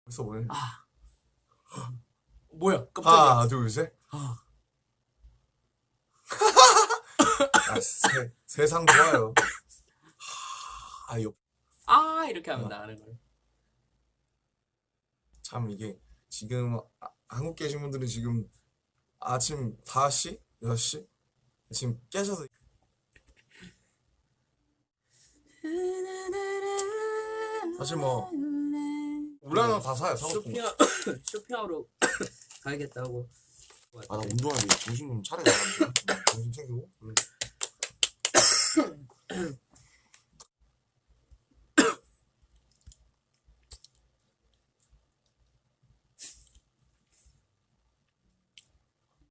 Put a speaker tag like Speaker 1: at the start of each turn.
Speaker 1: 벌써 오늘
Speaker 2: 뭐야? 깜짝이야.
Speaker 1: 하나 둘 셋. 세상 좋아요.
Speaker 2: 이렇게 하면 나가는 거예요.
Speaker 1: 참 이게 지금 한국 계신 분들은 지금 아침 5시? 6시? 지금 깨셔서 사실 뭐 울라나 다 사요. 사고 싶은 거.
Speaker 2: 쇼핑하러 가야겠다고.
Speaker 1: 아, 나 운동하는데 정신 좀 차려야 돼. 정신 챙기고.